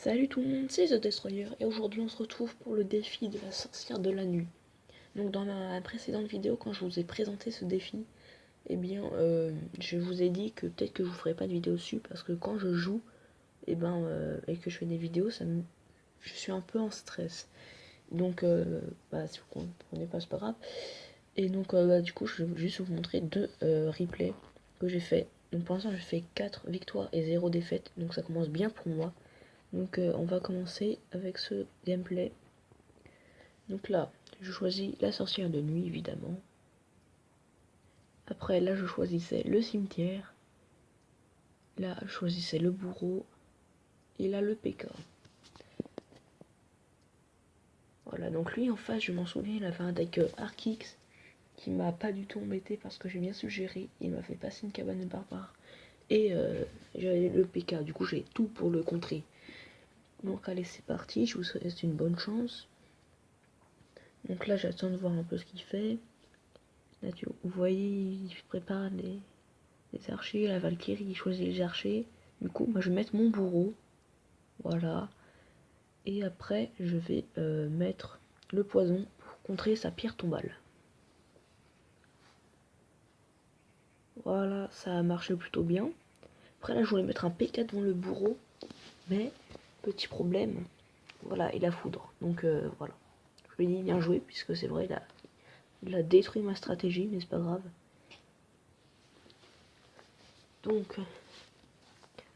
Salut tout le monde, c'est The Destroyer et aujourd'hui on se retrouve pour le défi de la sorcière de la nuit. Donc dans ma précédente vidéo, quand je vous ai présenté ce défi, je vous ai dit que peut-être que je vous ferai pas de vidéo dessus parce que quand je joue et que je fais des vidéos, je suis un peu en stress. Donc si vous comprenez pas, c'est pas grave. Et donc du coup je vais juste vous montrer deux replays que j'ai fait. Donc pour l'instant j'ai fait 4 victoires et 0 défaites, donc ça commence bien pour moi. Donc on va commencer avec ce gameplay. Donc là, je choisis la sorcière de nuit évidemment. Après là je choisissais le cimetière. Là je choisissais le bourreau. Et là le PK. Voilà, donc lui en face je m'en souviens, il avait un deck Arkix qui m'a pas du tout embêté parce que j'ai bien suggéré. Il m'a fait passer une cabane de barbare. Et j'avais le PK, du coup j'ai tout pour le contrer. Donc allez c'est parti, je vous souhaite une bonne chance. Donc là j'attends de voir un peu ce qu'il fait. Là vous voyez il prépare les archers, la Valkyrie il choisit les archers. Du coup moi je vais mettre mon bourreau. Voilà. Et après je vais mettre le poison pour contrer sa pierre tombale. Voilà, ça a marché plutôt bien. Après là je voulais mettre un PK devant le bourreau. Mais petit problème, voilà, il a foudre. Donc voilà. Je lui ai dit bien joué, puisque c'est vrai, il a détruit ma stratégie, mais c'est pas grave. Donc,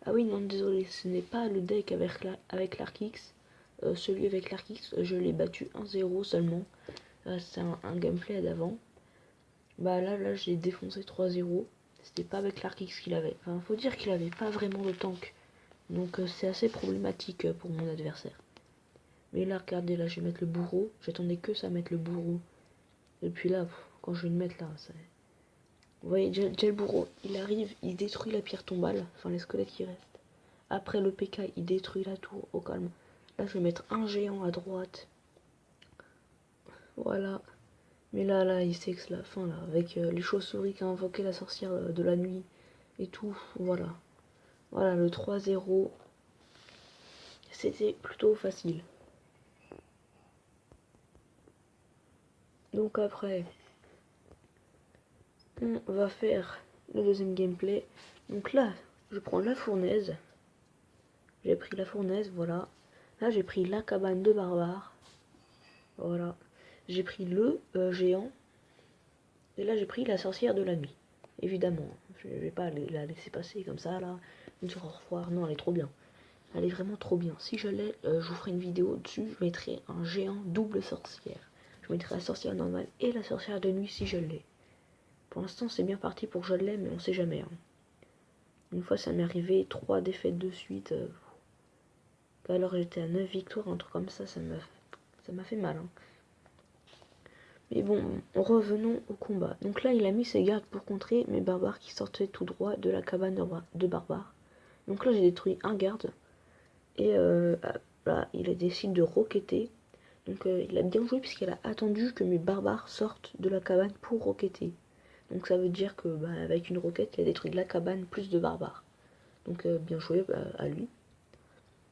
ah oui, non, désolé, ce n'est pas le deck avec l'Arkix. Celui avec l'Arkix, je l'ai battu 1-0 seulement. C'est un gameplay d'avant. Bah là, j'ai défoncé 3-0. C'était pas avec l'Arkix qu'il avait. Enfin, faut dire qu'il avait pas vraiment de tank. Donc c'est assez problématique pour mon adversaire. Mais là, regardez, là, je vais mettre le bourreau. J'attendais que ça mette le bourreau. Et puis là, quand je vais le mettre là, ça... Vous voyez, déjà le bourreau, il arrive, il détruit la pierre tombale. Enfin, les squelettes qui restent. Après le PK, il détruit la tour au calme. Là, je vais mettre un géant à droite. Voilà. Mais là, il sait que c'est la fin, là. Avec les chauves-souris qui a invoqué la sorcière de la nuit. Et tout, voilà. Voilà, le 3-0. C'était plutôt facile. Donc après, on va faire le deuxième gameplay. Donc là, je prends la fournaise. J'ai pris la fournaise, voilà. Là, j'ai pris la cabane de barbare. Voilà. J'ai pris le géant. Et là, j'ai pris la sorcière de la nuit. Évidemment. Je vais pas la laisser passer comme ça, là. Une dire au revoir. Non, elle est trop bien. Elle est vraiment trop bien. Si je l'ai, je vous ferai une vidéo dessus. Je mettrai un géant double sorcière. Je mettrai la sorcière normale et la sorcière de nuit si je l'ai. Pour l'instant, c'est bien parti pour que je l'ai, mais on sait jamais. Hein. Une fois, ça m'est arrivé 3 défaites de suite. Alors j'étais à 9 victoires, un truc comme ça m'a fait mal. Hein. Mais bon, revenons au combat. Donc là, il a mis ses gardes pour contrer mes barbares qui sortaient tout droit de la cabane de barbares. Donc là, j'ai détruit un garde. Et là, il a décidé de roqueter. Donc il a bien joué puisqu'il a attendu que mes barbares sortent de la cabane pour roqueter. Donc ça veut dire que avec une roquette, il a détruit de la cabane plus de barbares. Donc bien joué à lui.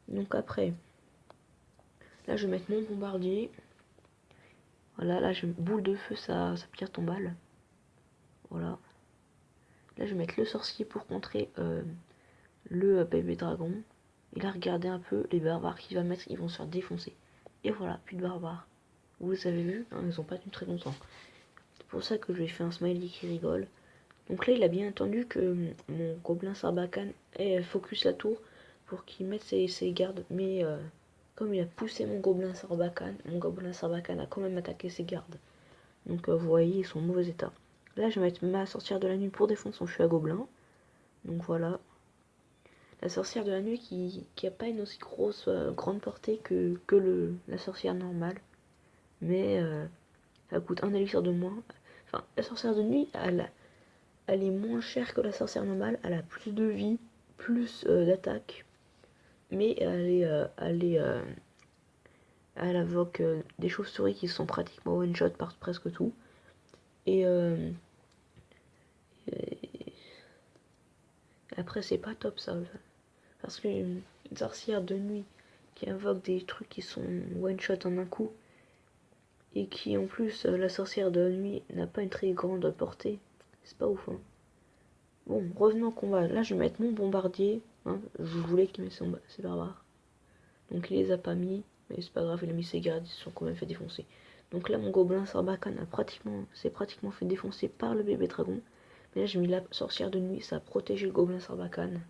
Donc après, là je vais mettre mon bombardier. Voilà, là je boule de feu sa pierre tombale. Voilà. Là je vais mettre le sorcier pour contrer le bébé dragon. Et là regardez un peu les barbares qu'il va mettre, ils vont se faire défoncer. Et voilà, plus de barbares. Vous avez vu, hein, ils ont pas tenu très longtemps. C'est pour ça que je lui ai fait un smiley qui rigole. Donc là il a bien entendu que mon gobelin Sarbacane focus la tour pour qu'il mette ses gardes. Mais comme il a poussé mon gobelin Sarbacane a quand même attaqué ses gardes. Donc vous voyez, ils sont en mauvais état. Là, je vais mettre ma sorcière de la nuit pour défendre son fût à gobelin. Donc voilà. La sorcière de la nuit qui a pas une aussi grande portée que la sorcière normale. Mais ça coûte un élixir de moins. Enfin, la sorcière de nuit, elle est moins chère que la sorcière normale. Elle a plus de vie, plus d'attaque. Mais elle invoque des chauves-souris qui sont pratiquement one-shot par presque tout. Et après, c'est pas top ça. Parce qu'une sorcière de nuit qui invoque des trucs qui sont one shot en un coup. Et qui en plus, la sorcière de la nuit n'a pas une très grande portée. C'est pas ouf, hein. Bon, revenons au combat. Là, je vais mettre mon bombardier. Hein. Je voulais qu'il mette ses barbares. Donc, il les a pas mis. Mais c'est pas grave, il a mis ses gardes. Ils se sont quand même fait défoncer. Donc là, mon gobelin Sarbacane s'est pratiquement fait défoncer par le bébé dragon. Mais là, j'ai mis la sorcière de nuit. Ça a protégé le gobelin Sarbacane.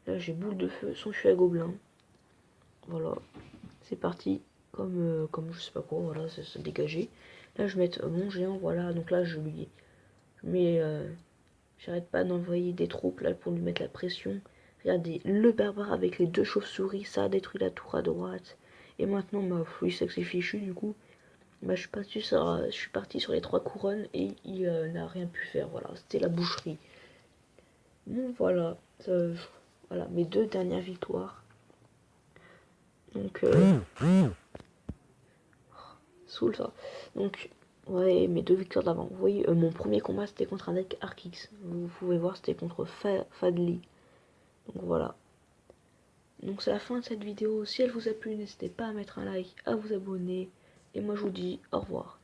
Là, j'ai boule de feu, son fût à gobelin. Voilà. C'est parti. Comme je sais pas quoi. Voilà, c'est dégagé. Là, je vais mettre mon géant. Voilà. Donc là, je mets... J'arrête pas d'envoyer des troupes là pour lui mettre la pression. Regardez, le barbare avec les 2 chauves-souris, ça a détruit la tour à droite. Et maintenant, ma fouille c'est que c'est fichu du coup. Bah, je suis parti sur les 3 couronnes et il n'a rien pu faire. Voilà, c'était la boucherie. Bon, voilà. Voilà, mes 2 dernières victoires. Donc, saoul ça. Donc, ouais, mes 2 victoires d'avant. Vous voyez, mon premier combat c'était contre un deck Arkix. Vous pouvez voir, c'était contre Fadli. Donc voilà. Donc c'est la fin de cette vidéo. Si elle vous a plu, n'hésitez pas à mettre un like, à vous abonner. Et moi je vous dis au revoir.